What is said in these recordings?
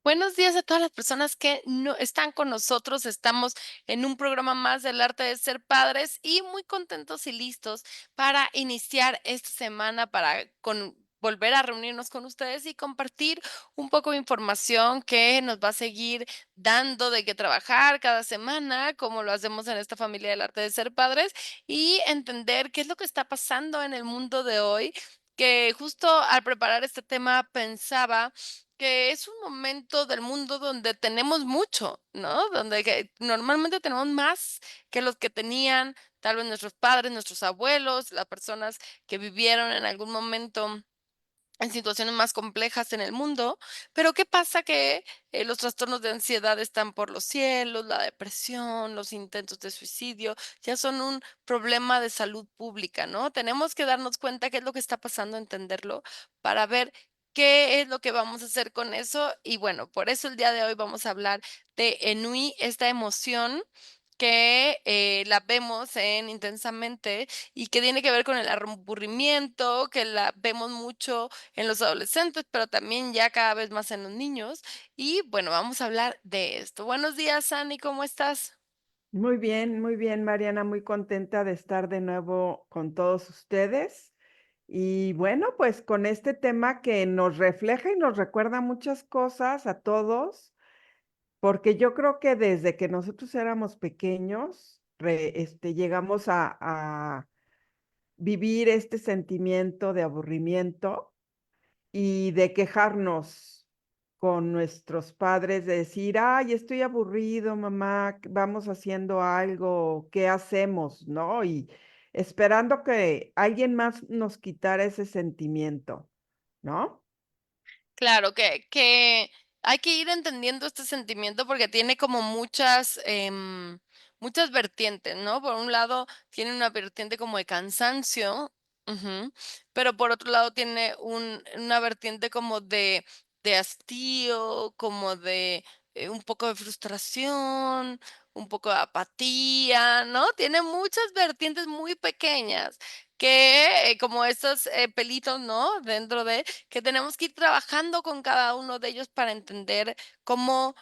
Buenos días a todas las personas que no están con nosotros. Estamos en un programa más del arte de ser padres y muy contentos y listos para iniciar esta semana volver a reunirnos con ustedes y compartir un poco de información que nos va a seguir dando de qué trabajar cada semana, como lo hacemos en esta familia del arte de ser padres y entender qué es lo que está pasando en el mundo de hoy, que justo al preparar este tema pensaba que es un momento del mundo donde tenemos mucho, ¿no? Donde que normalmente tenemos más que los que tenían tal vez nuestros padres, nuestros abuelos, las personas que vivieron en algún momento en situaciones más complejas en el mundo, pero ¿qué pasa? Que los trastornos de ansiedad están por los cielos, la depresión, los intentos de suicidio, ya son un problema de salud pública, ¿no? Tenemos que darnos cuenta qué es lo que está pasando, entenderlo, para ver qué es lo que vamos a hacer con eso. Y bueno, por eso el día de hoy vamos a hablar de Enui, esta emoción que la vemos en Intensamente y que tiene que ver con el aburrimiento, que la vemos mucho en los adolescentes, pero también ya cada vez más en los niños. Y bueno, vamos a hablar de esto. Buenos días, Ani, ¿cómo estás? Muy bien, Mariana, muy contenta de estar de nuevo con todos ustedes. Y bueno, pues con este tema que nos refleja y nos recuerda muchas cosas a todos, porque yo creo que desde que nosotros éramos pequeños, llegamos a vivir este sentimiento de aburrimiento y de quejarnos con nuestros padres, de decir: "Ay, estoy aburrido, mamá, vamos haciendo algo, ¿qué hacemos?", ¿no? Y esperando que alguien más nos quitara ese sentimiento, ¿no? Claro, que hay que ir entendiendo este sentimiento porque tiene como muchas vertientes, ¿no? Por un lado, tiene una vertiente como de cansancio, ujú, pero por otro lado tiene una vertiente como de hastío, como de un poco de frustración, un poco de apatía, ¿no? Tiene muchas vertientes muy pequeñas que como estos pelitos, ¿no? Dentro de que tenemos que ir trabajando con cada uno de ellos para entender cómo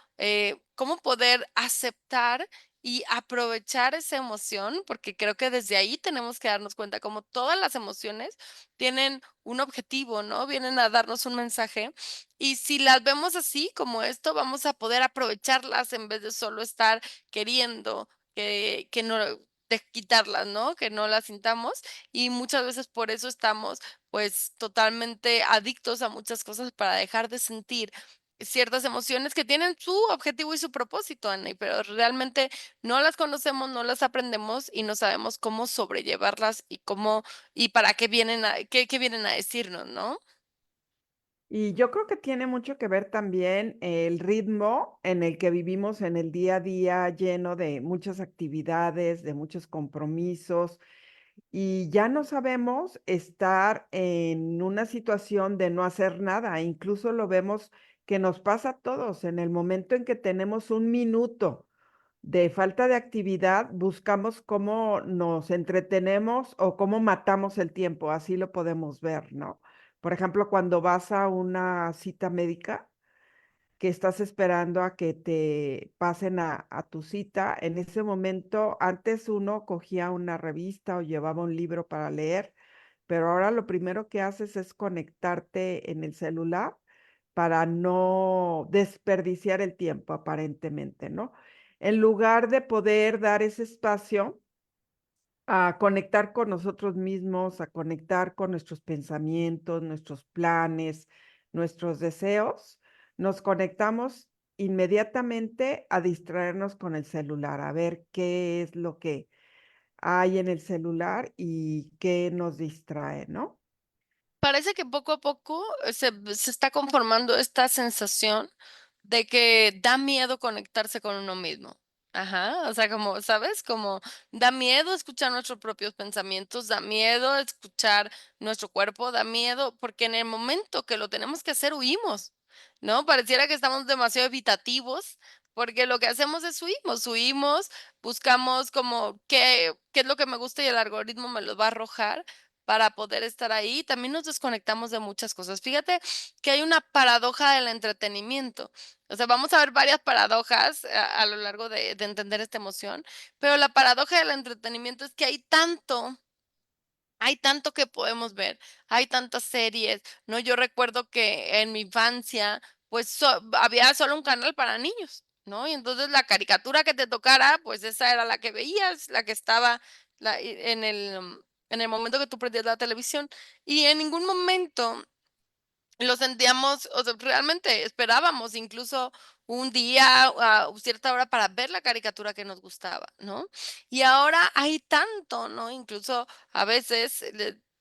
poder aceptar y aprovechar esa emoción, porque creo que desde ahí tenemos que darnos cuenta como todas las emociones tienen un objetivo, ¿no? Vienen a darnos un mensaje y si las vemos así como esto, vamos a poder aprovecharlas en vez de solo estar queriendo que no de quitarlas, ¿no? Que no las sintamos y muchas veces por eso estamos pues totalmente adictos a muchas cosas para dejar de sentir ciertas emociones que tienen su objetivo y su propósito, Ana, pero realmente no las conocemos, no las aprendemos y no sabemos cómo sobrellevarlas y cómo y para qué qué vienen a decirnos, ¿no? Y yo creo que tiene mucho que ver también el ritmo en el que vivimos en el día a día, lleno de muchas actividades, de muchos compromisos. Y ya no sabemos estar en una situación de no hacer nada, incluso lo vemos que nos pasa a todos. En el momento en que tenemos un minuto de falta de actividad, buscamos cómo nos entretenemos o cómo matamos el tiempo, así lo podemos ver, ¿no? Por ejemplo, cuando vas a una cita médica, que estás esperando a que te pasen a tu cita, en ese momento, antes uno cogía una revista o llevaba un libro para leer, pero ahora lo primero que haces es conectarte en el celular para no desperdiciar el tiempo, aparentemente, ¿no? En lugar de poder dar ese espacio a conectar con nosotros mismos, a conectar con nuestros pensamientos, nuestros planes, nuestros deseos, nos conectamos inmediatamente a distraernos con el celular, a ver qué es lo que hay en el celular y qué nos distrae, ¿no? Parece que poco a poco se está conformando esta sensación de que da miedo conectarse con uno mismo. Ajá, o sea, como, ¿sabes? Como da miedo escuchar nuestros propios pensamientos, da miedo escuchar nuestro cuerpo, da miedo, porque en el momento que lo tenemos que hacer, huimos, ¿no? Pareciera que estamos demasiado evitativos, porque lo que hacemos es huimos, buscamos como qué es lo que me gusta y el algoritmo me lo va a arrojar, para poder estar ahí, también nos desconectamos de muchas cosas. Fíjate que hay una paradoja del entretenimiento. O sea, vamos a ver varias paradojas a lo largo de entender esta emoción, pero la paradoja del entretenimiento es que hay tanto que podemos ver, hay tantas series, ¿no? Yo recuerdo que en mi infancia, pues, había solo un canal para niños, ¿no? Y entonces la caricatura que te tocara, pues, esa era la que veías, la que estaba en el momento que tú prendías la televisión. Y en ningún momento lo sentíamos, o sea, realmente esperábamos incluso un día, a cierta hora para ver la caricatura que nos gustaba, ¿no? Y ahora hay tanto, ¿no? Incluso a veces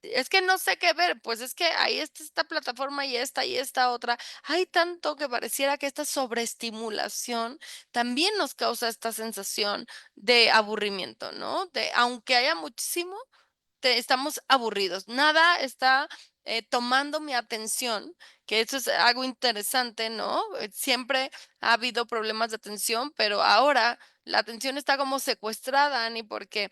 es que no sé qué ver, pues es que ahí está esta plataforma y esta otra. Hay tanto que pareciera que esta sobreestimulación también nos causa esta sensación de aburrimiento, ¿no? De aunque haya muchísimo, estamos aburridos, nada está tomando mi atención, que eso es algo interesante, ¿no? Siempre ha habido problemas de atención, pero ahora la atención está como secuestrada, ni porque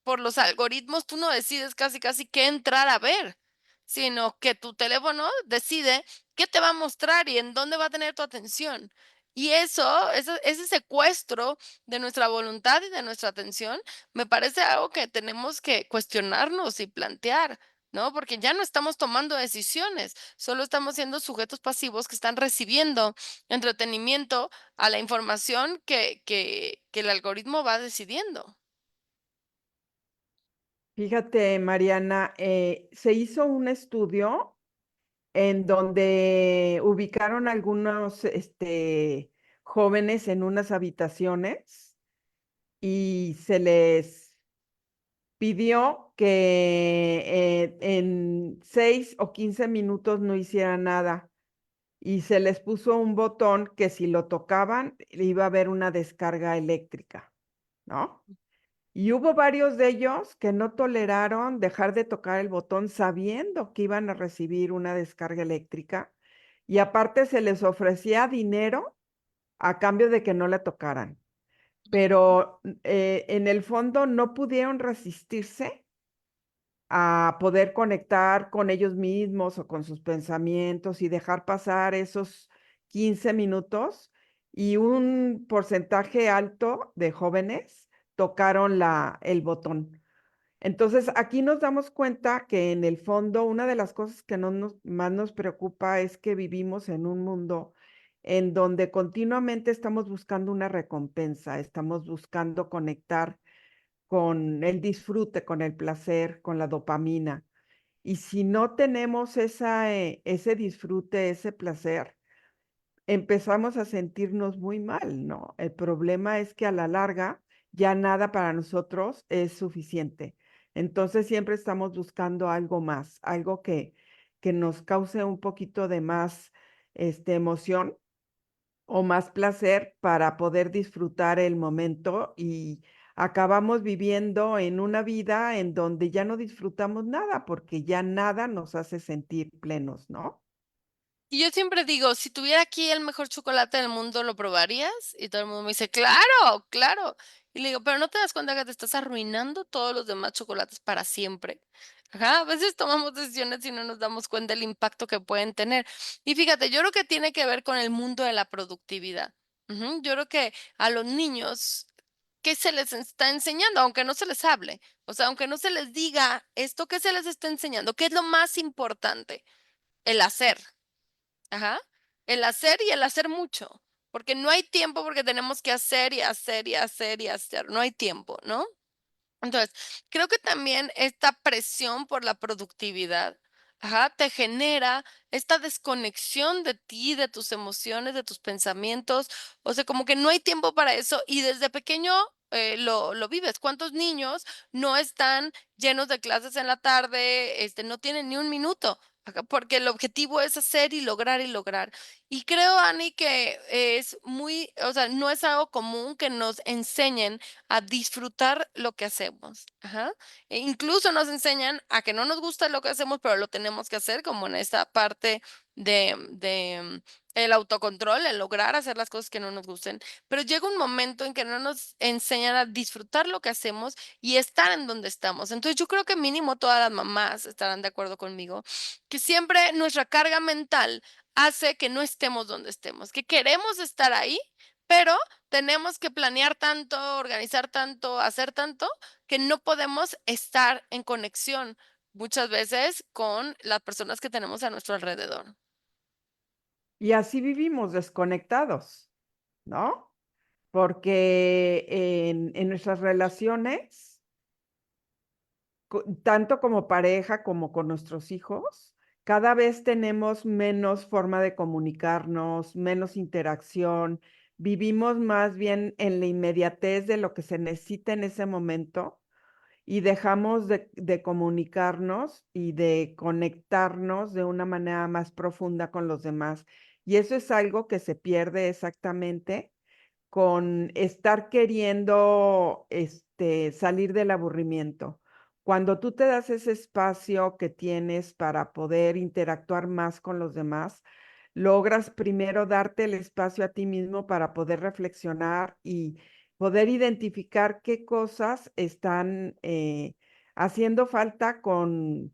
por los algoritmos tú no decides casi casi qué entrar a ver, sino que tu teléfono decide qué te va a mostrar y en dónde va a tener tu atención. Y ese secuestro de nuestra voluntad y de nuestra atención, me parece algo que tenemos que cuestionarnos y plantear, ¿no? Porque ya no estamos tomando decisiones, solo estamos siendo sujetos pasivos que están recibiendo entretenimiento a la información que el algoritmo va decidiendo. Fíjate, Mariana, se hizo un estudio en donde ubicaron algunos, jóvenes en unas habitaciones y se les pidió que en 6 o 15 minutos no hicieran nada y se les puso un botón que si lo tocaban iba a haber una descarga eléctrica, ¿no? Y hubo varios de ellos que no toleraron dejar de tocar el botón sabiendo que iban a recibir una descarga eléctrica y aparte se les ofrecía dinero a cambio de que no la tocaran. Pero en el fondo no pudieron resistirse a poder conectar con ellos mismos o con sus pensamientos y dejar pasar esos 15 minutos y un porcentaje alto de jóvenes tocaron el botón. Entonces, aquí nos damos cuenta que en el fondo una de las cosas que más nos preocupa es que vivimos en un mundo en donde continuamente estamos buscando una recompensa, estamos buscando conectar con el disfrute, con el placer, con la dopamina. Y si no tenemos ese disfrute, ese placer, empezamos a sentirnos muy mal, ¿no? El problema es que a la larga ya nada para nosotros es suficiente. Entonces siempre estamos buscando algo más, algo que nos cause un poquito de más emoción o más placer para poder disfrutar el momento y acabamos viviendo en una vida en donde ya no disfrutamos nada porque ya nada nos hace sentir plenos, ¿no? Y yo siempre digo, si tuviera aquí el mejor chocolate del mundo, ¿lo probarías? Y todo el mundo me dice, claro, claro. Y le digo, pero no te das cuenta que te estás arruinando todos los demás chocolates para siempre. Ajá, a veces tomamos decisiones y no nos damos cuenta del impacto que pueden tener. Y fíjate, yo creo que tiene que ver con el mundo de la productividad. Ujú, yo creo que a los niños, ¿qué se les está enseñando? Aunque no se les hable, o sea, aunque no se les diga esto, ¿qué se les está enseñando? ¿Qué es lo más importante? El hacer. Ajá. El hacer y el hacer mucho, porque no hay tiempo, porque tenemos que hacer y hacer y hacer y hacer, no hay tiempo, ¿no? Entonces, creo que también esta presión por la productividad, ajá, te genera esta desconexión de ti, de tus emociones, de tus pensamientos, o sea, como que no hay tiempo para eso y desde pequeño lo vives. ¿Cuántos niños no están llenos de clases en la tarde, no tienen ni un minuto? Ajá, porque el objetivo es hacer y lograr y lograr. Y creo, Ani, que es muy, o sea, no es algo común que nos enseñen a disfrutar lo que hacemos, ajá. Incluso nos enseñan a que no nos gusta lo que hacemos, pero lo tenemos que hacer, como en esta parte el autocontrol, el lograr hacer las cosas que no nos gusten, pero llega un momento en que no nos enseñan a disfrutar lo que hacemos y estar en donde estamos. Entonces, yo creo que mínimo todas las mamás estarán de acuerdo conmigo, que siempre nuestra carga mental hace que no estemos donde estemos, que queremos estar ahí, pero tenemos que planear tanto, organizar tanto, hacer tanto, que no podemos estar en conexión muchas veces con las personas que tenemos a nuestro alrededor. Y así vivimos desconectados, ¿no? Porque en nuestras relaciones, tanto como pareja como con nuestros hijos, cada vez tenemos menos forma de comunicarnos, menos interacción, vivimos más bien en la inmediatez de lo que se necesita en ese momento y dejamos de comunicarnos y de conectarnos de una manera más profunda con los demás. Y eso es algo que se pierde exactamente con estar queriendo, salir del aburrimiento. Cuando tú te das ese espacio que tienes para poder interactuar más con los demás, logras primero darte el espacio a ti mismo para poder reflexionar y poder identificar qué cosas están haciendo falta con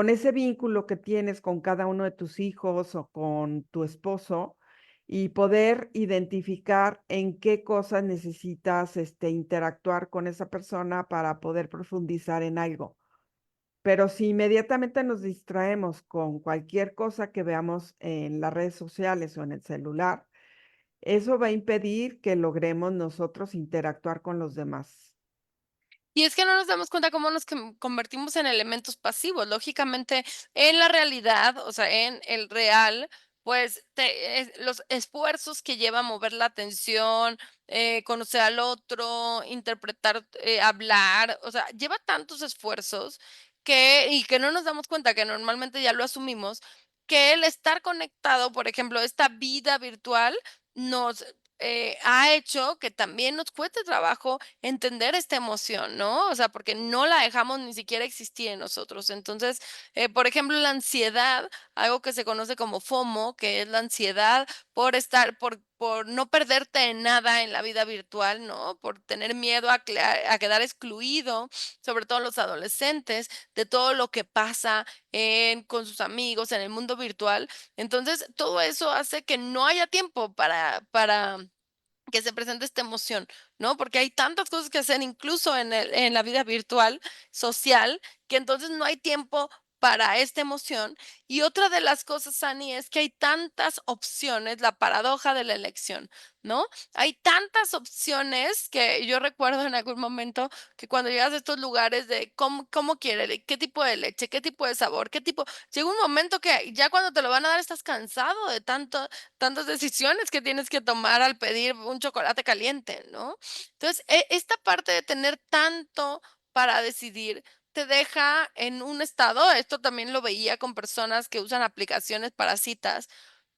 ese vínculo que tienes con cada uno de tus hijos o con tu esposo y poder identificar en qué cosas necesitas, interactuar con esa persona para poder profundizar en algo. Pero si inmediatamente nos distraemos con cualquier cosa que veamos en las redes sociales o en el celular, eso va a impedir que logremos nosotros interactuar con los demás. Y es que no nos damos cuenta cómo nos convertimos en elementos pasivos. Lógicamente, en la realidad, o sea, en el real, pues los esfuerzos que lleva a mover la atención, conocer al otro, interpretar, hablar, o sea, lleva tantos esfuerzos y que no nos damos cuenta, que normalmente ya lo asumimos, que el estar conectado, por ejemplo, esta vida virtual nos ha hecho que también nos cueste trabajo entender esta emoción, ¿no? O sea, porque no la dejamos ni siquiera existir en nosotros. Entonces, por ejemplo, la ansiedad, algo que se conoce como FOMO, que es la ansiedad por no perderte en nada en la vida virtual, ¿no? Por tener miedo a quedar excluido, sobre todo los adolescentes, de todo lo que pasa con sus amigos en el mundo virtual. Entonces, todo eso hace que no haya tiempo para que se presente esta emoción, ¿no? Porque hay tantas cosas que hacer, incluso en la vida virtual, social, que entonces no hay tiempo para esta emoción. Y otra de las cosas, Annie, es que hay tantas opciones, la paradoja de la elección, ¿no? Hay tantas opciones que yo recuerdo en algún momento que cuando llegas a estos lugares de cómo quiere, qué tipo de leche, qué tipo de sabor, qué tipo, llega un momento que ya cuando te lo van a dar estás cansado de tantas decisiones que tienes que tomar al pedir un chocolate caliente, ¿no? Entonces, esta parte de tener tanto para decidir te deja en un estado, esto también lo veía con personas que usan aplicaciones para citas,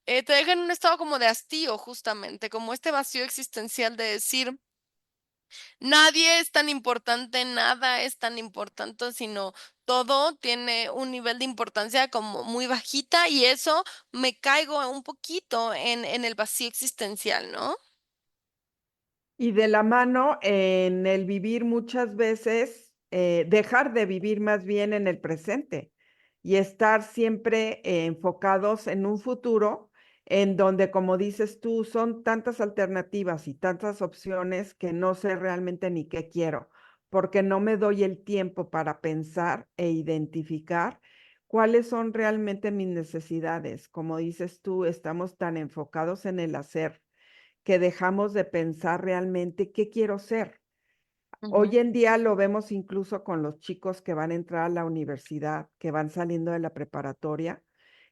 te deja en un estado como de hastío, justamente, como este vacío existencial de decir, nadie es tan importante, nada es tan importante, sino todo tiene un nivel de importancia como muy bajita y eso me caigo un poquito en el vacío existencial, ¿no? Y de la mano en el vivir muchas veces, dejar de vivir más bien en el presente y estar siempre enfocados en un futuro en donde, como dices tú, son tantas alternativas y tantas opciones que no sé realmente ni qué quiero, porque no me doy el tiempo para pensar e identificar cuáles son realmente mis necesidades. Como dices tú, estamos tan enfocados en el hacer que dejamos de pensar realmente qué quiero ser. Ujú. Hoy en día lo vemos incluso con los chicos que van a entrar a la universidad, que van saliendo de la preparatoria,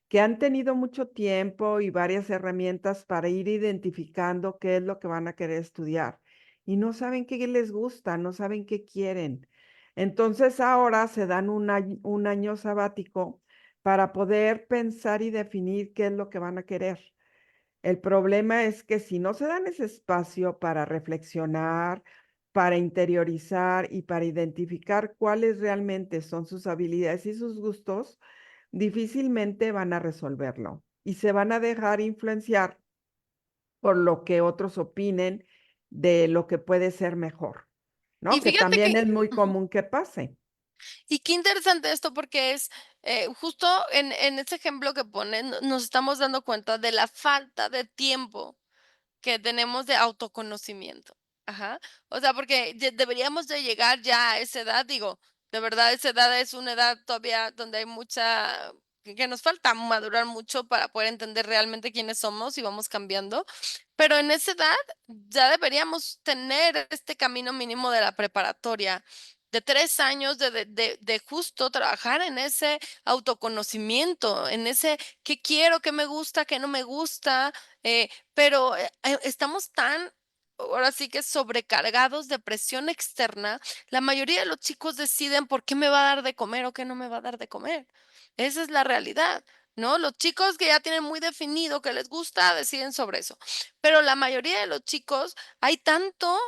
que han tenido mucho tiempo y varias herramientas para ir identificando qué es lo que van a querer estudiar y no saben qué les gusta, no saben qué quieren. Entonces ahora se dan un año sabático para poder pensar y definir qué es lo que van a querer. El problema es que si no se dan ese espacio para reflexionar, para interiorizar y para identificar cuáles realmente son sus habilidades y sus gustos, difícilmente van a resolverlo. y se van a dejar influenciar por lo que otros opinen de lo que puede ser mejor, Y ¿no? Que fíjate también que es muy ujú. común que pase. Y qué interesante esto, porque es, justo en ese ejemplo que ponen, nos estamos dando cuenta de la falta de tiempo que tenemos de autoconocimiento. Ajá. O sea, porque deberíamos de llegar ya a esa edad, digo, de verdad esa edad es una edad todavía donde hay mucha, que nos falta madurar mucho para poder entender realmente quiénes somos y vamos cambiando. Pero en esa edad ya deberíamos tener este camino mínimo de la preparatoria, de 3 años de justo trabajar en ese autoconocimiento, en ese qué quiero, qué me gusta, qué no me gusta, pero, estamos tan, ahora sí que sobrecargados de presión externa, la mayoría de los chicos deciden por qué me va a dar de comer o qué no me va a dar de comer. Esa es la realidad, ¿no? Los chicos que ya tienen muy definido que les gusta, deciden sobre eso. Pero la mayoría de los chicos, hay tanto,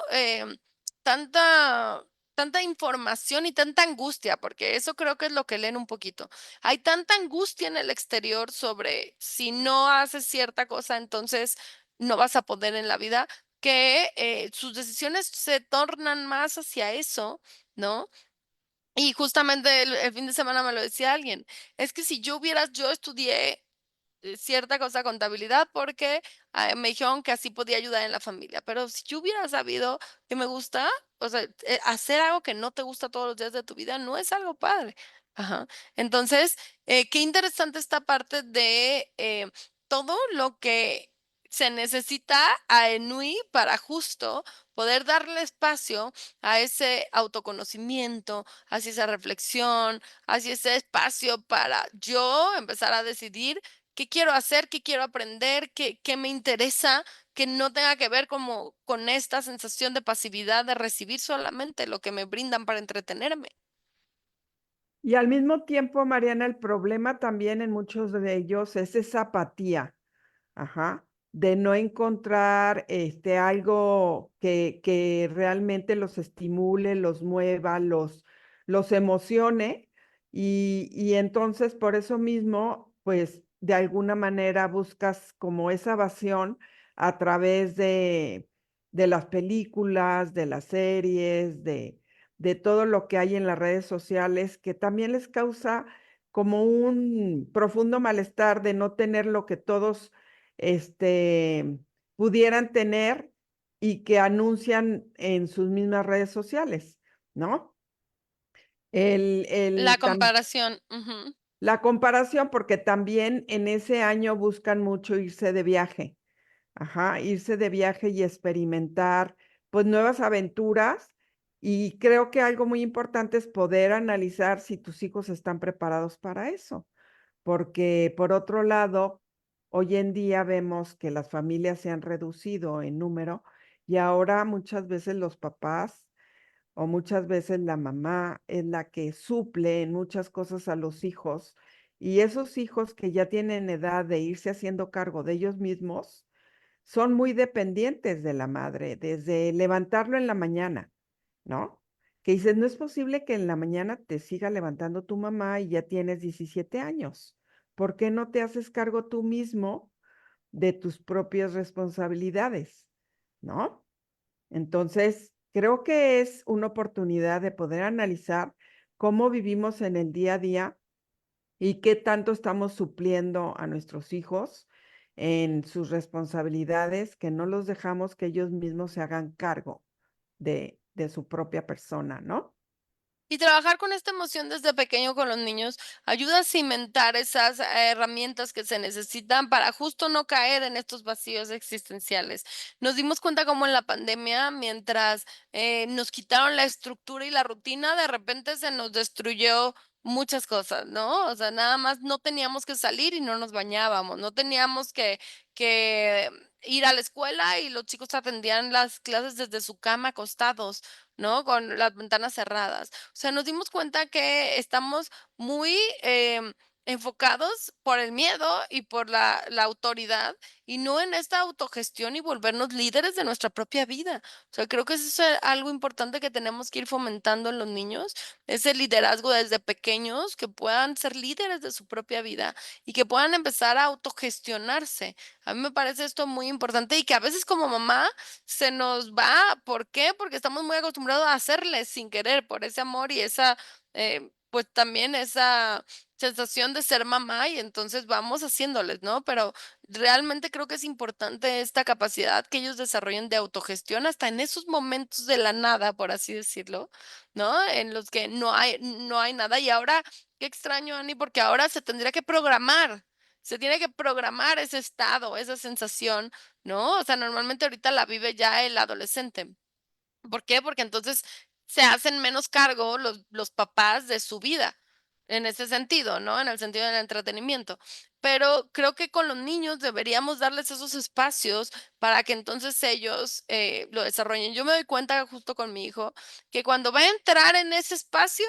tanta tanta información y tanta angustia, porque eso creo que es lo que leen un poquito. Hay tanta angustia en el exterior sobre si no haces cierta cosa, entonces no vas a poder en la vida, que, sus decisiones se tornan más hacia eso, ¿no? Y justamente el fin de semana me lo decía alguien, es que si yo estudié cierta cosa, contabilidad, porque, me dijeron que así podía ayudar en la familia. Pero si yo hubiera sabido que me gusta, o sea, hacer algo que no te gusta todos los días de tu vida no es algo padre. Ajá. Entonces, qué interesante esta parte de, todo lo que se necesita a ENUI para justo poder darle espacio a ese autoconocimiento, hacia esa reflexión, hacia ese espacio para yo empezar a decidir qué quiero hacer, qué quiero aprender, qué me interesa, que no tenga que ver como con esta sensación de pasividad, de recibir solamente lo que me brindan para entretenerme. Y al mismo tiempo, Mariana, el problema también en muchos de ellos es esa apatía. Ajá, de no encontrar, algo que realmente los estimule, los mueva, los emocione, y entonces, por eso mismo, pues, de alguna manera buscas como esa evasión a través de las películas, de las series, de todo lo que hay en las redes sociales, que también les causa como un profundo malestar de no tener lo que todos este, pudieran tener y que anuncian en sus mismas redes sociales, ¿no? La El tam comparación, ujú. La comparación, porque también en ese año buscan mucho irse de viaje, ajá, irse de viaje y experimentar, pues, nuevas aventuras, y creo que algo muy importante es poder analizar si tus hijos están preparados para eso. Porque, por otro lado, hoy en día vemos que las familias se han reducido en número y ahora muchas veces los papás o muchas veces la mamá es la que suple en muchas cosas a los hijos, y esos hijos que ya tienen edad de irse haciendo cargo de ellos mismos, son muy dependientes de la madre, desde levantarlo en la mañana, ¿no? Que dices, no es posible que en la mañana te siga levantando tu mamá y ya tienes 17 años. ¿Por qué no te haces cargo tú mismo de tus propias responsabilidades? ¿No? Entonces, creo que es una oportunidad de poder analizar cómo vivimos en el día a día y qué tanto estamos supliendo a nuestros hijos en sus responsabilidades, que no los dejamos que ellos mismos se hagan cargo de su propia persona, ¿no? Y trabajar con esta emoción desde pequeño con los niños ayuda a cimentar esas herramientas que se necesitan para justo no caer en estos vacíos existenciales. Nos dimos cuenta cómo en la pandemia, mientras nos quitaron la estructura y la rutina, de repente se nos destruyó muchas cosas, ¿no? O sea, nada más no teníamos que salir y no nos bañábamos, no teníamos que ir a la escuela y los chicos atendían las clases desde su cama acostados, ¿no? Con las ventanas cerradas. O sea, nos dimos cuenta que estamos muy, enfocados por el miedo y por la autoridad, y no en esta autogestión y volvernos líderes de nuestra propia vida. O sea, creo que eso es algo importante que tenemos que ir fomentando en los niños, ese liderazgo desde pequeños, que puedan ser líderes de su propia vida y que puedan empezar a autogestionarse. A mí me parece esto muy importante y que a veces como mamá se nos va, ¿por qué? Porque estamos muy acostumbrados a hacerles sin querer, por ese amor y esa, pues también esa sensación de ser mamá y entonces vamos haciéndoles, ¿no? Pero realmente creo que es importante esta capacidad que ellos desarrollen de autogestión hasta en esos momentos de la nada, por así decirlo, ¿no? En los que no hay nada. Y ahora, qué extraño, Ani, porque ahora se tendría que programar. Se tiene que programar ese estado, esa sensación, ¿no? O sea, normalmente ahorita la vive ya el adolescente. ¿Por qué? Porque entonces se hacen menos cargo los papás de su vida, en ese sentido, ¿no? En el sentido del entretenimiento. Pero creo que con los niños deberíamos darles esos espacios para que entonces ellos lo desarrollen. Yo me doy cuenta justo con mi hijo que cuando va a entrar en ese espacio,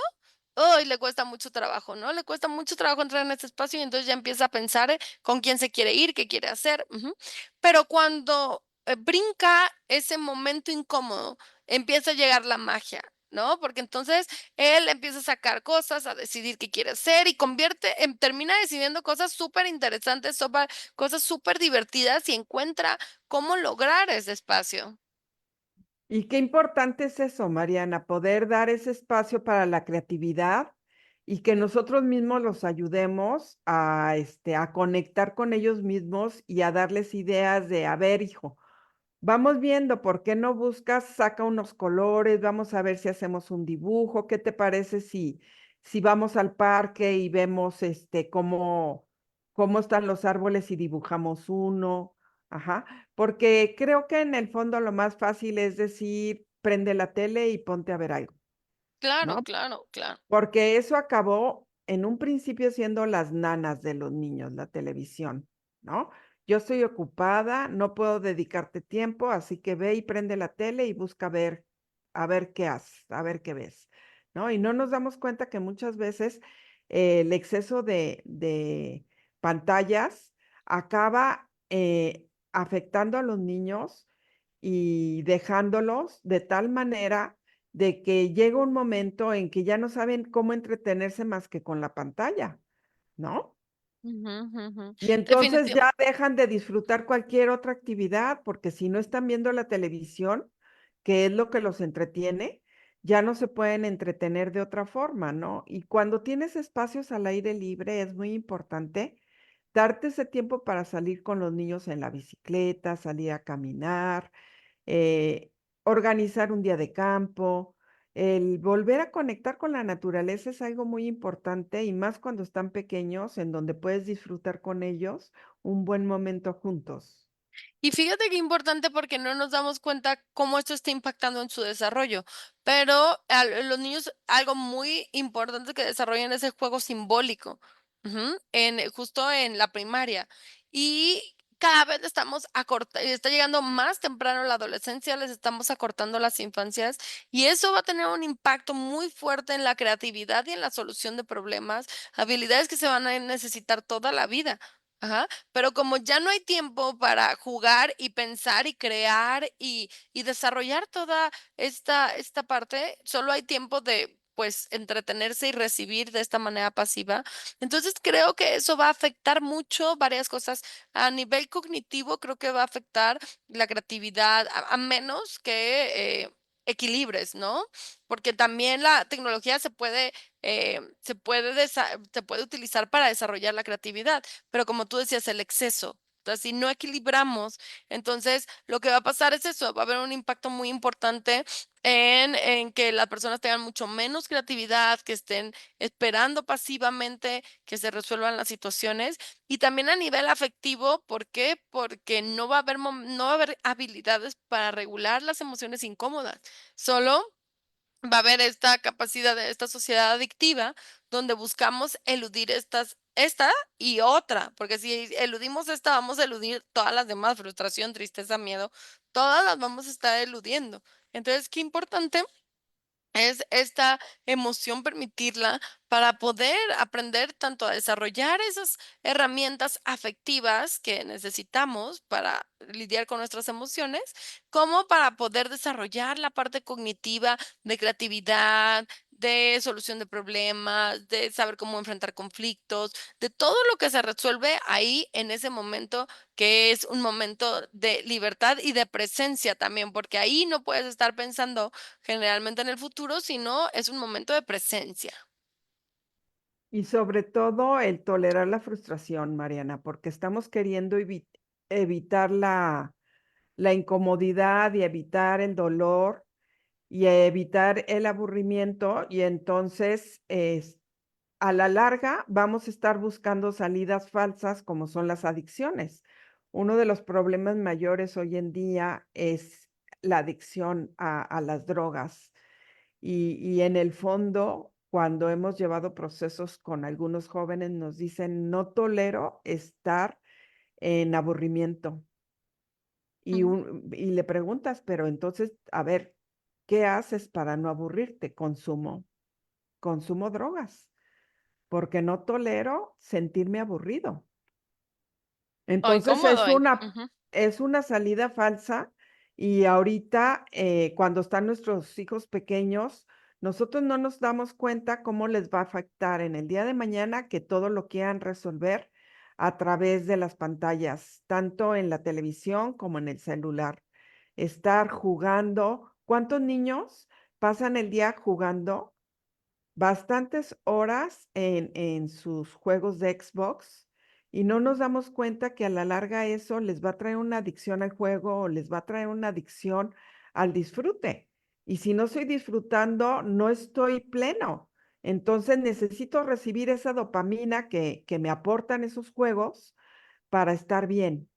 hoy le cuesta mucho trabajo, ¿no? Le cuesta mucho trabajo entrar en ese espacio y entonces ya empieza a pensar con quién se quiere ir, qué quiere hacer. Ujú. Pero cuando brinca ese momento incómodo, empieza a llegar la magia, ¿no? Porque entonces él empieza a sacar cosas, a decidir qué quiere hacer y termina decidiendo cosas súper interesantes, cosas súper divertidas y encuentra cómo lograr ese espacio. Y qué importante es eso, Mariana, poder dar ese espacio para la creatividad y que nosotros mismos los ayudemos a conectar con ellos mismos y a darles ideas de, a ver, hijo, vamos viendo, ¿por qué no buscas? Saca unos colores, vamos a ver si hacemos un dibujo. ¿Qué te parece si vamos al parque y vemos cómo están los árboles y dibujamos uno? Ajá, porque creo que en el fondo lo más fácil es decir, prende la tele y ponte a ver algo, Claro, ¿no? claro, claro. Porque eso acabó en un principio siendo las nanas de los niños, la televisión, ¿no? Yo estoy ocupada, no puedo dedicarte tiempo, así que ve y prende la tele y busca ver, a ver qué haces, a ver qué ves, ¿no? Y no nos damos cuenta que muchas veces el exceso de pantallas acaba afectando a los niños y dejándolos de tal manera de que llega un momento en que ya no saben cómo entretenerse más que con la pantalla, ¿no? Ujú, ujú. Y entonces Definitivo. ya dejan de disfrutar cualquier otra actividad, porque si no están viendo la televisión, que es lo que los entretiene, ya no se pueden entretener de otra forma, ¿no? Y cuando tienes espacios al aire libre, es muy importante darte ese tiempo para salir con los niños en la bicicleta, salir a caminar, eh, organizar un día de campo, el volver a conectar con la naturaleza es algo muy importante y más cuando están pequeños, en donde puedes disfrutar con ellos un buen momento juntos. Y fíjate qué importante porque no nos damos cuenta cómo esto está impactando en su desarrollo, pero los niños algo muy importante que desarrollan es el juego simbólico, ujú, justo en la primaria. Y cada vez le estamos está llegando más temprano la adolescencia, les estamos acortando las infancias y eso va a tener un impacto muy fuerte en la creatividad y en la solución de problemas, habilidades que se van a necesitar toda la vida. Ajá. Pero como ya no hay tiempo para jugar y pensar y crear y desarrollar toda esta parte, solo hay tiempo de, pues, entretenerse y recibir de esta manera pasiva. Entonces, creo que eso va a afectar mucho varias cosas. A nivel cognitivo, creo que va a afectar la creatividad, a menos que, equilibres, ¿no? Porque también la tecnología se puede utilizar para desarrollar la creatividad, pero como tú decías, el exceso. Entonces, si no equilibramos, entonces lo que va a pasar es eso, va a haber un impacto muy importante en que las personas tengan mucho menos creatividad, que estén esperando pasivamente que se resuelvan las situaciones y también a nivel afectivo, ¿por qué? Porque no va a haber habilidades para regular las emociones incómodas. Solo va a haber esta capacidad de esta sociedad adictiva donde buscamos eludir esta y otra, porque si eludimos esta, vamos a eludir todas las demás, frustración, tristeza, miedo, todas las vamos a estar eludiendo. Entonces, qué importante Es esta emoción permitirla para poder aprender tanto a desarrollar esas herramientas afectivas que necesitamos para lidiar con nuestras emociones, como para poder desarrollar la parte cognitiva de creatividad, de solución de problemas, de saber cómo enfrentar conflictos, de todo lo que se resuelve ahí en ese momento, que es un momento de libertad y de presencia también, porque ahí no puedes estar pensando generalmente en el futuro, sino es un momento de presencia. Y sobre todo el tolerar la frustración, Mariana, porque estamos queriendo evitar la incomodidad y evitar el dolor y evitar el aburrimiento y entonces a la larga vamos a estar buscando salidas falsas como son las adicciones. Uno de los problemas mayores hoy en día es la adicción a las drogas y en el fondo, cuando hemos llevado procesos con algunos jóvenes, nos dicen, no tolero estar en aburrimiento. Ujú. Y le preguntas, pero entonces, a ver, ¿qué haces para no aburrirte? Consumo drogas, porque no tolero sentirme aburrido. O Entonces incómodo. Ujú. es una salida falsa y ahorita cuando están nuestros hijos pequeños, nosotros no nos damos cuenta cómo les va a afectar en el día de mañana que todo lo quieran resolver a través de las pantallas, tanto en la televisión como en el celular. Estar jugando. ¿Cuántos niños pasan el día jugando bastantes horas en sus juegos de Xbox y no nos damos cuenta que a la larga eso les va a traer una adicción al juego o les va a traer una adicción al disfrute? Y si no estoy disfrutando, no estoy pleno. Entonces necesito recibir esa dopamina que me aportan esos juegos para estar bien,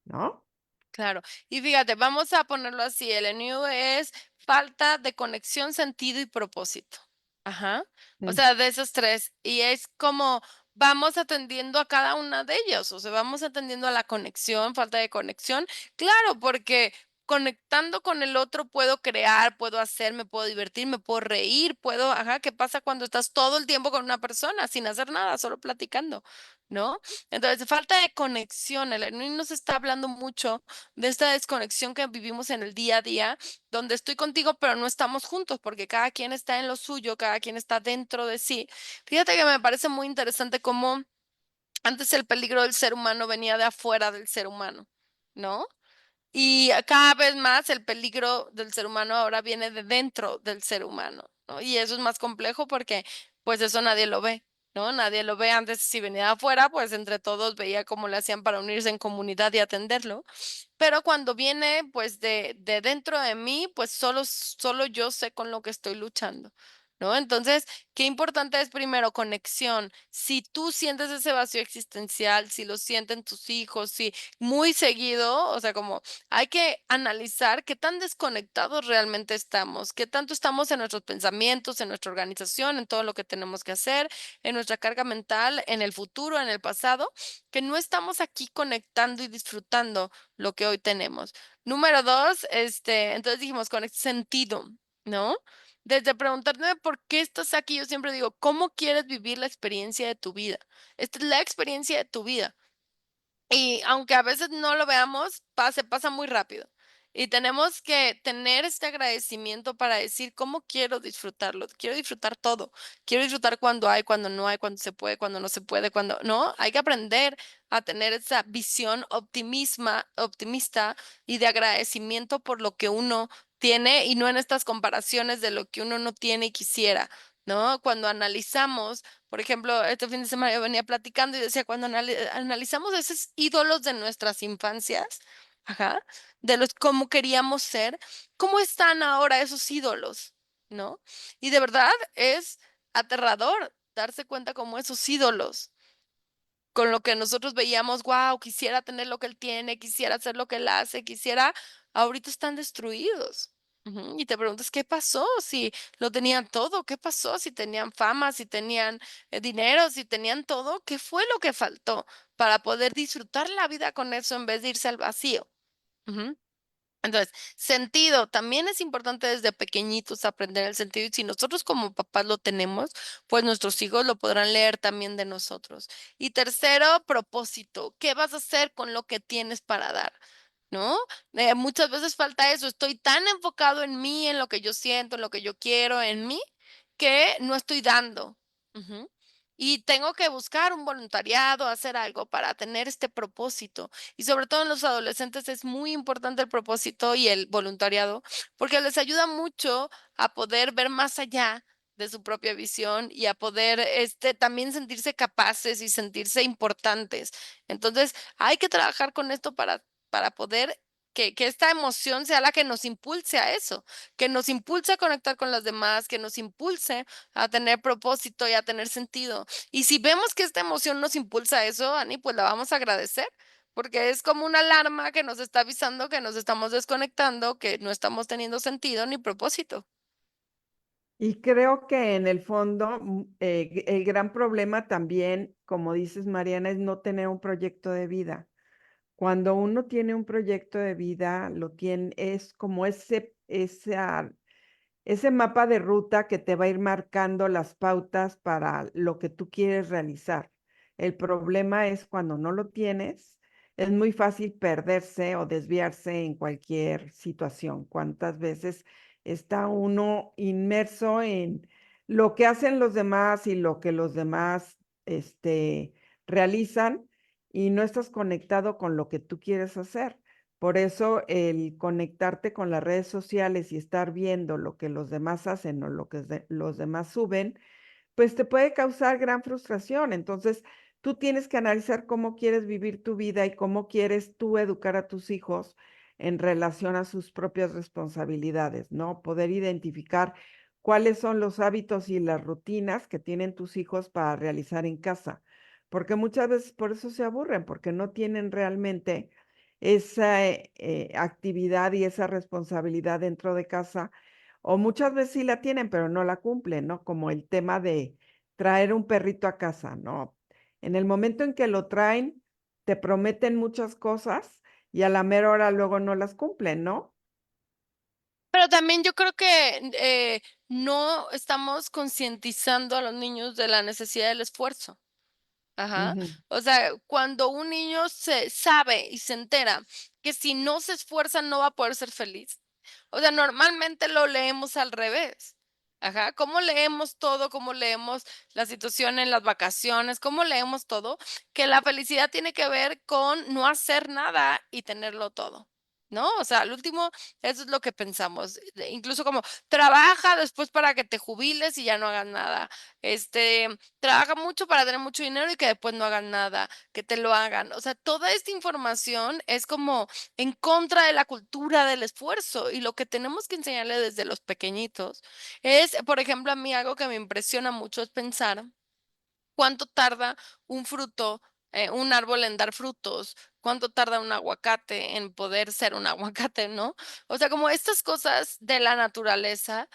¿no? Claro. Y fíjate, vamos a ponerlo así, el ENIU es falta de conexión, sentido y propósito. Ajá. O Mm. sea, de esos 3. Y es como vamos atendiendo a cada una de ellos, o sea, vamos atendiendo a la conexión, falta de conexión. Claro, porque conectando con el otro puedo crear, puedo hacer, me puedo divertir, me puedo reír, puedo ajá, ¿qué pasa cuando estás todo el tiempo con una persona sin hacer nada, solo platicando? ¿No? Entonces, falta de conexión. El ENIU nos está hablando mucho de esta desconexión que vivimos en el día a día, donde estoy contigo, pero no estamos juntos, porque cada quien está en lo suyo, cada quien está dentro de sí. Fíjate que me parece muy interesante cómo antes el peligro del ser humano venía de afuera del ser humano, ¿no? Y cada vez más el peligro del ser humano ahora viene de dentro del ser humano, ¿no? Y eso es más complejo porque, pues, eso nadie lo ve, ¿no? Nadie lo ve. Antes, si venía de afuera, pues, entre todos veía cómo le hacían para unirse en comunidad y atenderlo. Pero cuando viene, pues, de dentro de mí, pues, solo yo sé con lo que estoy luchando, ¿no? Entonces, qué importante es, primero, conexión. Si tú sientes ese vacío existencial, si lo sienten tus hijos, si muy seguido, o sea, como hay que analizar qué tan desconectados realmente estamos, qué tanto estamos en nuestros pensamientos, en nuestra organización, en todo lo que tenemos que hacer, en nuestra carga mental, en el futuro, en el pasado, que no estamos aquí conectando y disfrutando lo que hoy tenemos. Número 2, entonces dijimos con sentido, ¿no? Desde preguntarme por qué estás aquí, yo siempre digo, ¿cómo quieres vivir la experiencia de tu vida? Esta es la experiencia de tu vida. Y aunque a veces no lo veamos, se pasa muy rápido. Y tenemos que tener este agradecimiento para decir, ¿cómo quiero disfrutarlo? Quiero disfrutar todo. Quiero disfrutar cuando hay, cuando no hay, cuando se puede, cuando no se puede, cuando no. Hay que aprender a tener esa visión optimista y de agradecimiento por lo que uno tiene y no en estas comparaciones de lo que uno no tiene y quisiera, ¿no? Cuando analizamos por ejemplo, este fin de semana yo venía platicando y decía, cuando analizamos esos ídolos de nuestras infancias, ajá, de los cómo queríamos ser, ¿cómo están ahora esos ídolos? ¿No? Y de verdad es aterrador darse cuenta cómo esos ídolos con lo que nosotros veíamos, guau, quisiera tener lo que él tiene, quisiera hacer lo que él hace, quisiera, ahorita están destruidos. Ujú, y te preguntas, ¿qué pasó? Si lo tenían todo, ¿qué pasó? Si tenían fama, si tenían dinero, si tenían todo, ¿qué fue lo que faltó para poder disfrutar la vida con eso en vez de irse al vacío? Ujú. Entonces, sentido, también es importante desde pequeñitos aprender el sentido, y si nosotros como papás lo tenemos, pues nuestros hijos lo podrán leer también de nosotros. Y tercero, propósito, ¿qué vas a hacer con lo que tienes para dar? ¿No? Muchas veces falta eso, estoy tan enfocado en mí, en lo que yo siento, en lo que yo quiero, en mí, que no estoy dando. Ujú. Y tengo que buscar un voluntariado, hacer algo para tener este propósito. Y sobre todo en los adolescentes es muy importante el propósito y el voluntariado, porque les ayuda mucho a poder ver más allá de su propia visión y a poder también sentirse capaces y sentirse importantes. Entonces, hay que trabajar con esto para poder que esta emoción sea la que nos impulse a eso, que nos impulse a conectar con los demás, que nos impulse a tener propósito y a tener sentido. Y si vemos que esta emoción nos impulsa a eso, Ani, pues la vamos a agradecer, porque es como una alarma que nos está avisando que nos estamos desconectando, que no estamos teniendo sentido ni propósito. Y creo que en el fondo, el gran problema también, como dices, Mariana, es no tener un proyecto de vida. Cuando uno tiene un proyecto de vida, lo tiene, es como ese mapa de ruta que te va a ir marcando las pautas para lo que tú quieres realizar. El problema es cuando no lo tienes, es muy fácil perderse o desviarse en cualquier situación. ¿Cuántas veces está uno inmerso en lo que hacen los demás y lo que los demás, realizan y no estás conectado con lo que tú quieres hacer? Por eso el conectarte con las redes sociales y estar viendo lo que los demás hacen o lo que los demás suben, pues te puede causar gran frustración. Entonces, tú tienes que analizar cómo quieres vivir tu vida y cómo quieres tú educar a tus hijos en relación a sus propias responsabilidades, ¿no? Poder identificar cuáles son los hábitos y las rutinas que tienen tus hijos para realizar en casa, porque muchas veces por eso se aburren, porque no tienen realmente esa actividad y esa responsabilidad dentro de casa, o muchas veces sí la tienen, pero no la cumplen, ¿no? Como el tema de traer un perrito a casa, ¿no? En el momento en que lo traen, te prometen muchas cosas y a la mera hora luego no las cumplen, ¿no? Pero también yo creo que no estamos concientizando a los niños de la necesidad del esfuerzo. Ajá. Ujú. O sea, cuando un niño se sabe y se entera que si no se esfuerza no va a poder ser feliz. O sea, normalmente lo leemos al revés. Ajá. ¿Cómo leemos todo? ¿Cómo leemos la situación en las vacaciones? ¿Cómo leemos todo? Que la felicidad tiene que ver con no hacer nada y tenerlo todo. ¿No? O sea, al último, eso es lo que pensamos. Incluso como trabaja después para que te jubiles y ya no hagas nada. Este, Trabaja mucho para tener mucho dinero y que después no hagan nada, que te lo hagan. O sea, toda esta información es como en contra de la cultura del esfuerzo y lo que tenemos que enseñarle desde los pequeñitos es, por ejemplo, a mí algo que me impresiona mucho es pensar cuánto tarda un fruto, un árbol en dar frutos, cuánto tarda un aguacate en poder ser un aguacate, ¿no? O sea, como estas cosas de la naturaleza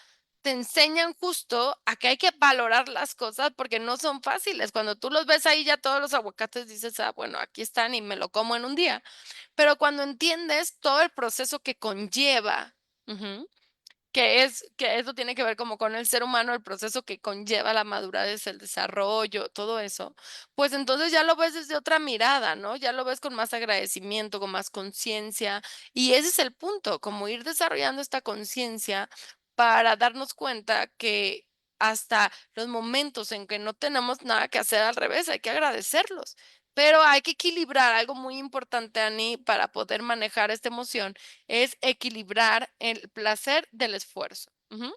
te enseñan justo a que hay que valorar las cosas porque no son fáciles. Cuando tú los ves ahí ya todos los aguacates dices, ah, bueno, aquí están y me lo como en un día. Pero cuando entiendes todo el proceso que conlleva, ujú, que eso tiene que ver como con el ser humano, el proceso que conlleva la madurez, el desarrollo, todo eso, pues entonces ya lo ves desde otra mirada, ¿no? Ya lo ves con más agradecimiento, con más conciencia, y ese es el punto, como ir desarrollando esta conciencia para darnos cuenta que hasta los momentos en que no tenemos nada que hacer al revés, hay que agradecerlos. Pero hay que equilibrar algo muy importante, Ani, para poder manejar esta emoción es equilibrar el placer del esfuerzo. Ujú.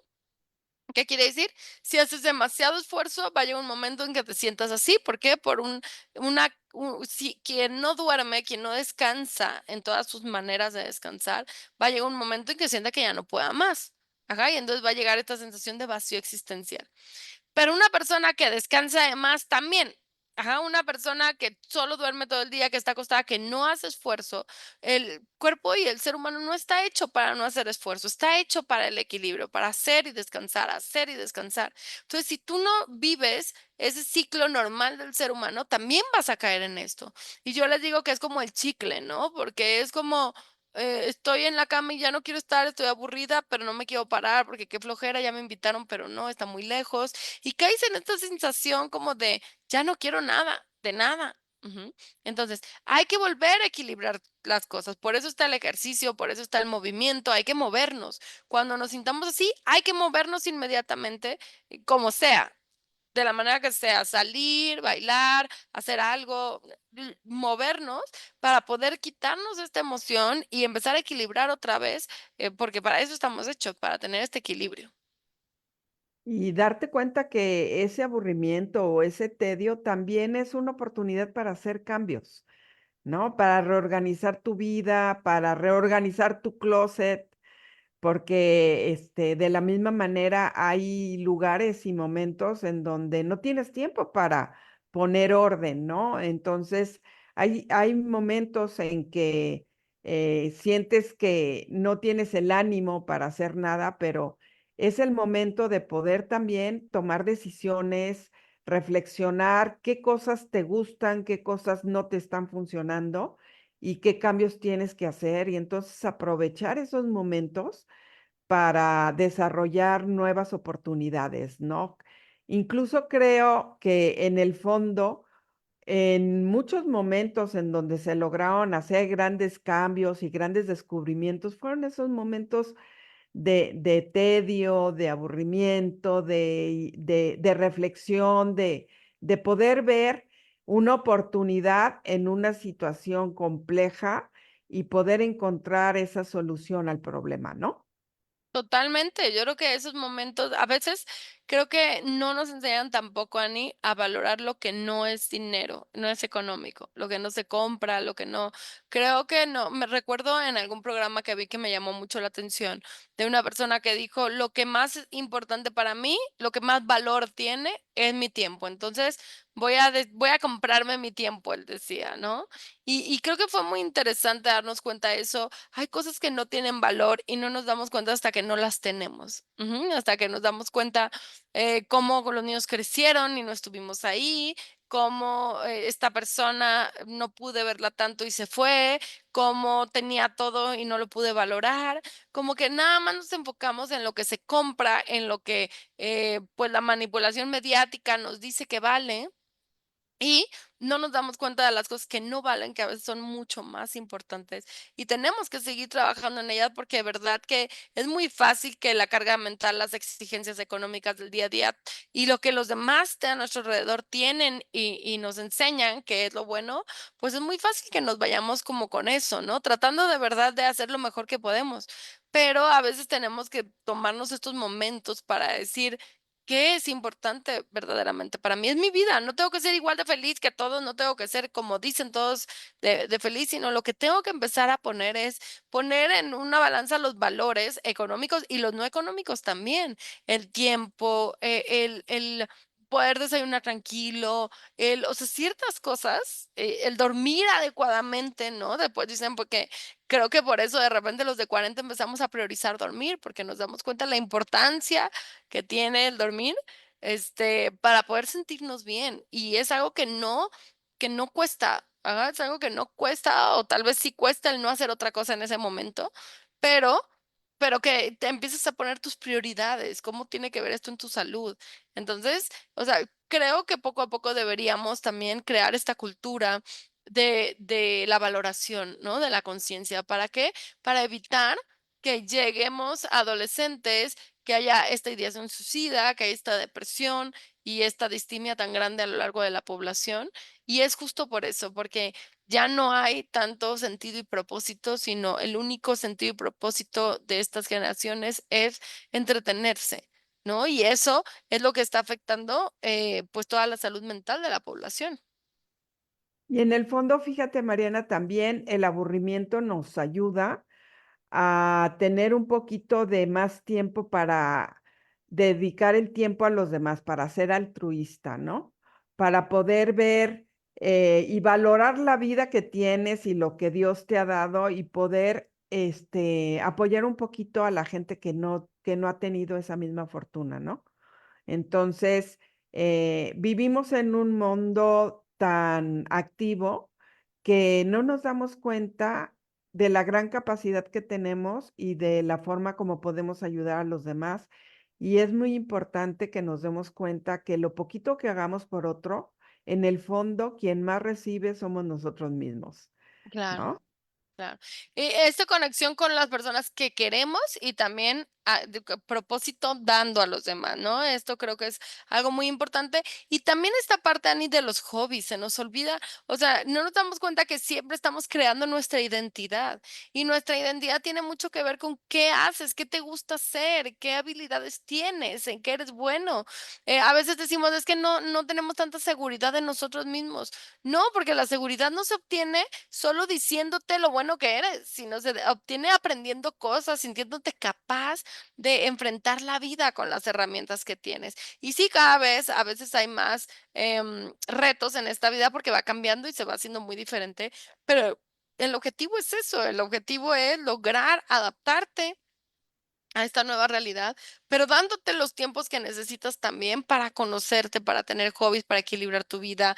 ¿Qué quiere decir? Si haces demasiado esfuerzo, va a llegar un momento en que te sientas así. ¿Por qué? Por si quien no duerme, quien no descansa en todas sus maneras de descansar, va a llegar un momento en que sienta que ya no pueda más. Ajá, y entonces va a llegar esta sensación de vacío existencial. Pero una persona que descansa de más también. Ajá, una persona que solo duerme todo el día, que está acostada, que no hace esfuerzo. El cuerpo y el ser humano no está hecho para no hacer esfuerzo, está hecho para el equilibrio, para hacer y descansar, hacer y descansar. Entonces, si tú no vives ese ciclo normal del ser humano, también vas a caer en esto. Y yo les digo que es como el chicle, ¿no? Porque es como estoy en la cama y ya no quiero estar, estoy aburrida, pero no me quiero parar porque qué flojera, ya me invitaron, pero no, está muy lejos. Y caes en esta sensación como de ya no quiero nada, de nada. Ujú. Entonces, hay que volver a equilibrar las cosas. Por eso está el ejercicio, por eso está el movimiento, hay que movernos. Cuando nos sintamos así, hay que movernos inmediatamente, como sea. De la manera que sea, salir, bailar, hacer algo, movernos para poder quitarnos esta emoción y empezar a equilibrar otra vez, porque para eso estamos hechos, para tener este equilibrio. Y darte cuenta que ese aburrimiento o ese tedio también es una oportunidad para hacer cambios, ¿no? Para reorganizar tu vida, para reorganizar tu closet, porque, de la misma manera hay lugares y momentos en donde no tienes tiempo para poner orden, ¿no? Entonces, hay momentos en que, sientes que no tienes el ánimo para hacer nada, pero es el momento de poder también tomar decisiones, reflexionar qué cosas te gustan, qué cosas no te están funcionando y qué cambios tienes que hacer, y entonces aprovechar esos momentos para desarrollar nuevas oportunidades, ¿no? Incluso creo que en el fondo, en muchos momentos en donde se lograron hacer grandes cambios y grandes descubrimientos, fueron esos momentos de tedio, de aburrimiento, de reflexión, de poder ver una oportunidad en una situación compleja y poder encontrar esa solución al problema, ¿no? Totalmente, yo creo que esos momentos, a veces creo que no nos enseñan tampoco, Ani, a valorar lo que no es dinero, no es económico, lo que no se compra, lo que no, creo que no, me recuerdo en algún programa que vi que me llamó mucho la atención de una persona que dijo, lo que más es importante para mí, lo que más valor tiene es mi tiempo, entonces voy a comprarme mi tiempo, él decía, ¿no? Y creo que fue muy interesante darnos cuenta de eso. Hay cosas que no tienen valor y no nos damos cuenta hasta que no las tenemos. Ujú, hasta que nos damos cuenta, cómo los niños crecieron y no estuvimos ahí, cómo, esta persona no pude verla tanto y se fue, cómo tenía todo y no lo pude valorar. Como que nada más nos enfocamos en lo que se compra, en lo que, pues, la manipulación mediática nos dice que vale, y no nos damos cuenta de las cosas que no valen, que a veces son mucho más importantes. Y tenemos que seguir trabajando en ellas porque de verdad que es muy fácil que la carga mental, las exigencias económicas del día a día y lo que los demás de a nuestro alrededor tienen y nos enseñan que es lo bueno, pues es muy fácil que nos vayamos como con eso, ¿no? Tratando de verdad de hacer lo mejor que podemos. Pero a veces tenemos que tomarnos estos momentos para decir, ¿qué es importante verdaderamente para mí? Es mi vida, no tengo que ser igual de feliz que todos, no tengo que ser como dicen todos de feliz, sino lo que tengo que empezar a poner es poner en una balanza los valores económicos y los no económicos también. El tiempo, el poder desayunar tranquilo, o sea, ciertas cosas, el dormir adecuadamente, ¿no? Después dicen, porque creo que por eso de repente los de 40 empezamos a priorizar dormir, porque nos damos cuenta la importancia que tiene el dormir, para poder sentirnos bien. Y es algo que no cuesta, ajá, es algo que no cuesta, o tal vez sí cuesta el no hacer otra cosa en ese momento, pero que te empieces a poner tus prioridades, cómo tiene que ver esto en tu salud. Entonces, o sea, creo que poco a poco deberíamos también crear esta cultura de la valoración, ¿no? De la conciencia, ¿para qué? Para evitar que lleguemos a adolescentes, que haya esta ideación suicida, que haya esta depresión y esta distimia tan grande a lo largo de la población. Y es justo por eso, porque ya no hay tanto sentido y propósito, sino el único sentido y propósito de estas generaciones es entretenerse, ¿no? Y eso es lo que está afectando, pues, toda la salud mental de la población. Y en el fondo, fíjate, Mariana, también el aburrimiento nos ayuda a tener un poquito de más tiempo para dedicar el tiempo a los demás, para ser altruista, ¿no? Para poder ver y valorar la vida que tienes y lo que Dios te ha dado y poder apoyar un poquito a la gente que no ha tenido esa misma fortuna, ¿no? Entonces, vivimos en un mundo tan activo que no nos damos cuenta. de la gran capacidad que tenemos y de la forma como podemos ayudar a los demás. Y es muy importante que nos demos cuenta que lo poquito que hagamos por otro, en el fondo, quien más recibe somos nosotros mismos, Claro. ¿no? Claro. Y esta conexión con las personas que queremos y también propósito dando a los demás, ¿no? Esto creo que es algo muy importante. Y también esta parte, Ani, de los hobbies, se nos olvida, o sea, no nos damos cuenta que siempre estamos creando nuestra identidad y nuestra identidad tiene mucho que ver con qué haces, qué te gusta hacer, qué habilidades tienes, en qué eres bueno. A veces decimos, es que no tenemos tanta seguridad en nosotros mismos. No, porque la seguridad no se obtiene solo diciéndote lo bueno que eres, sino se obtiene aprendiendo cosas, sintiéndote capaz de enfrentar la vida con las herramientas que tienes. Y sí, cada vez, a veces hay más retos en esta vida porque va cambiando y se va haciendo muy diferente, pero el objetivo es eso, el objetivo es lograr adaptarte a esta nueva realidad, pero dándote los tiempos que necesitas también para conocerte, para tener hobbies, para equilibrar tu vida,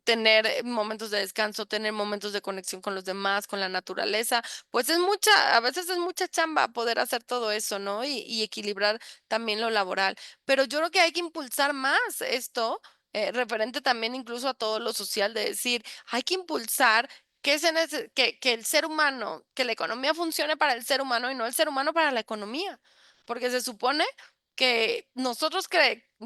tener momentos de descanso, tener momentos de conexión con los demás, con la naturaleza, pues es mucha, a veces es mucha chamba poder hacer todo eso, ¿no? Y equilibrar también lo laboral. Pero yo creo que hay que impulsar más esto, referente también incluso a todo lo social, de decir, hay que impulsar que el ser humano, que la economía funcione para el ser humano y no el ser humano para la economía, porque se supone que nosotros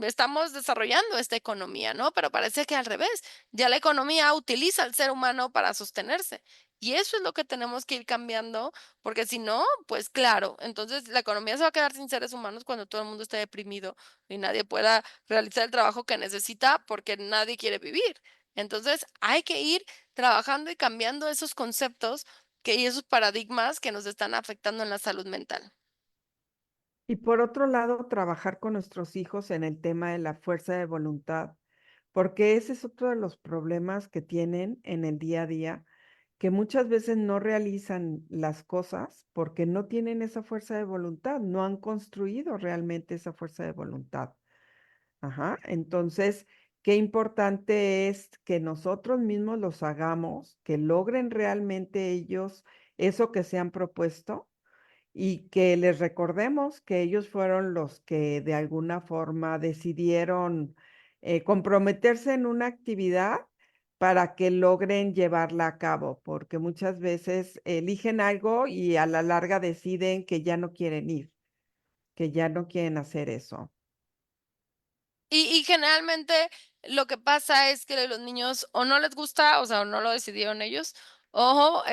estamos desarrollando esta economía, ¿no? Pero parece que al revés, ya la economía utiliza al ser humano para sostenerse. Y eso es lo que tenemos que ir cambiando, porque si no, pues claro, entonces la economía se va a quedar sin seres humanos cuando todo el mundo esté deprimido y nadie pueda realizar el trabajo que necesita porque nadie quiere vivir. Entonces hay que ir trabajando y cambiando esos conceptos y esos paradigmas que nos están afectando en la salud mental. Y por otro lado, trabajar con nuestros hijos en el tema de la fuerza de voluntad, porque ese es otro de los problemas que tienen en el día a día, que muchas veces no realizan las cosas porque no tienen esa fuerza de voluntad, no han construido realmente esa fuerza de voluntad. Ajá. Entonces, qué importante es que nosotros mismos los hagamos, que logren realmente ellos eso que se han propuesto y que les recordemos que ellos fueron los que de alguna forma decidieron comprometerse en una actividad para que logren llevarla a cabo, porque muchas veces eligen algo y a la larga deciden que ya no quieren ir, que ya no quieren hacer eso. Y generalmente lo que pasa es que los niños o no les gusta, o sea, o no lo decidieron ellos, o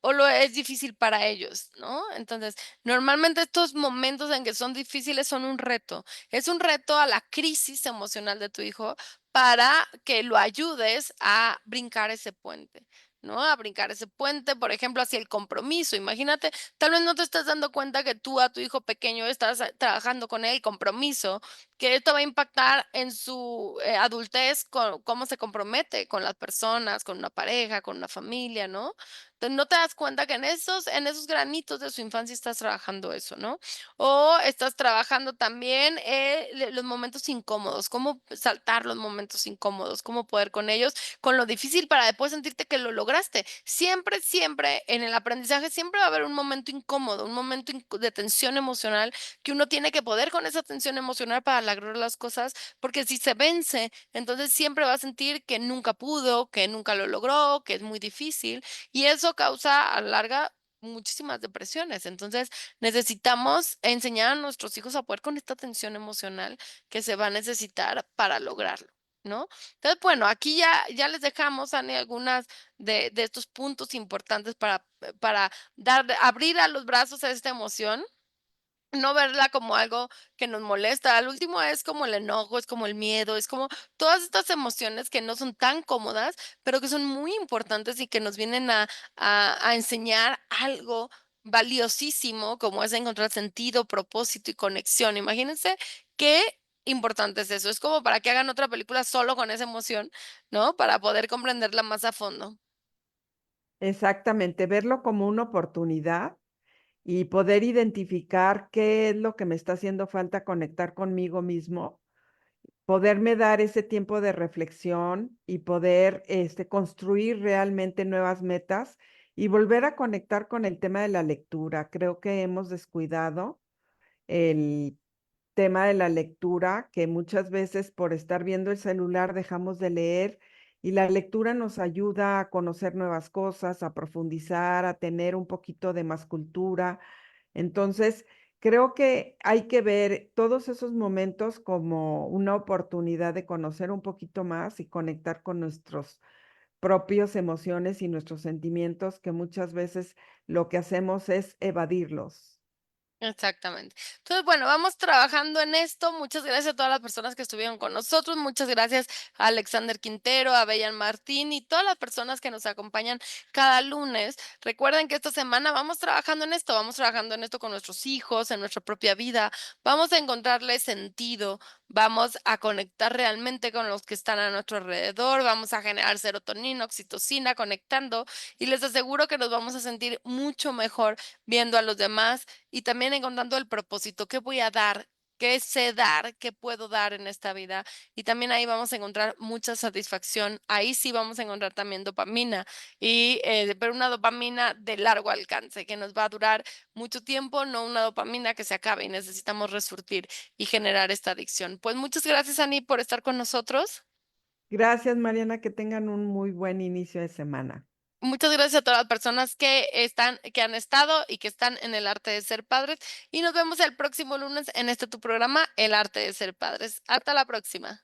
o lo es difícil para ellos, ¿no? Entonces, normalmente estos momentos en que son difíciles son un reto. Es un reto a la crisis emocional de tu hijo para que lo ayudes a brincar ese puente, ¿no? A brincar ese puente, por ejemplo, hacia el compromiso. Imagínate, tal vez no te estás dando cuenta que tú a tu hijo pequeño estás trabajando con él compromiso, que esto va a impactar en su, adultez, cómo se compromete con las personas, con una pareja, con una familia, ¿no? Entonces, no te das cuenta que en esos granitos de su infancia estás trabajando eso, ¿no? O estás trabajando también, los momentos incómodos, cómo saltar los momentos incómodos, cómo poder con ellos, con lo difícil para después sentirte que lo lograste. Siempre, siempre en el aprendizaje, siempre va a haber un momento incómodo, un momento de tensión emocional que uno tiene que poder con esa tensión emocional para lograr las cosas, porque si se vence, entonces siempre va a sentir que nunca pudo, que nunca lo logró, que es muy difícil, y eso causa a la larga muchísimas depresiones. Entonces, necesitamos enseñar a nuestros hijos a poder con esta tensión emocional que se va a necesitar para lograrlo, ¿no? Entonces, bueno, aquí ya les dejamos, Ani, algunas de estos puntos importantes para abrir a los brazos a esta emoción, no verla como algo que nos molesta. Al último es como el enojo, es como el miedo, es como todas estas emociones que no son tan cómodas, pero que son muy importantes y que nos vienen a enseñar algo valiosísimo, como es encontrar sentido, propósito y conexión. Imagínense qué importante es eso. Es como para que hagan otra película solo con esa emoción, ¿no? Para poder comprenderla más a fondo. Exactamente, verlo como una oportunidad y poder identificar qué es lo que me está haciendo falta conectar conmigo mismo, poderme dar ese tiempo de reflexión y poder construir realmente nuevas metas y volver a conectar con el tema de la lectura. Creo que hemos descuidado el tema de la lectura, que muchas veces por estar viendo el celular dejamos de leer, y la lectura nos ayuda a conocer nuevas cosas, a profundizar, a tener un poquito de más cultura. Entonces, creo que hay que ver todos esos momentos como una oportunidad de conocer un poquito más y conectar con nuestros propios emociones y nuestros sentimientos, que muchas veces lo que hacemos es evadirlos. Exactamente. Entonces, bueno, vamos trabajando en esto. Muchas gracias a todas las personas que estuvieron con nosotros. Muchas gracias a Alexander Quintero, a Bellan Martín y todas las personas que nos acompañan cada lunes. Recuerden que esta semana vamos trabajando en esto con nuestros hijos, en nuestra propia vida. Vamos a encontrarle sentido, vamos a conectar realmente con los que están a nuestro alrededor, vamos a generar serotonina, oxitocina, conectando y les aseguro que nos vamos a sentir mucho mejor viendo a los demás y también encontrando el propósito, ¿qué voy a dar? ¿Qué sé dar? ¿Qué puedo dar en esta vida? Y también ahí vamos a encontrar mucha satisfacción. Ahí sí vamos a encontrar también dopamina, pero una dopamina de largo alcance que nos va a durar mucho tiempo, no una dopamina que se acabe y necesitamos resurtir y generar esta adicción. Pues muchas gracias, Ani, por estar con nosotros. Gracias, Mariana, que tengan un muy buen inicio de semana. Muchas gracias a todas las personas que han estado y que están en el arte de ser padres. Y nos vemos el próximo lunes en este tu programa, El arte de ser padres. Hasta la próxima.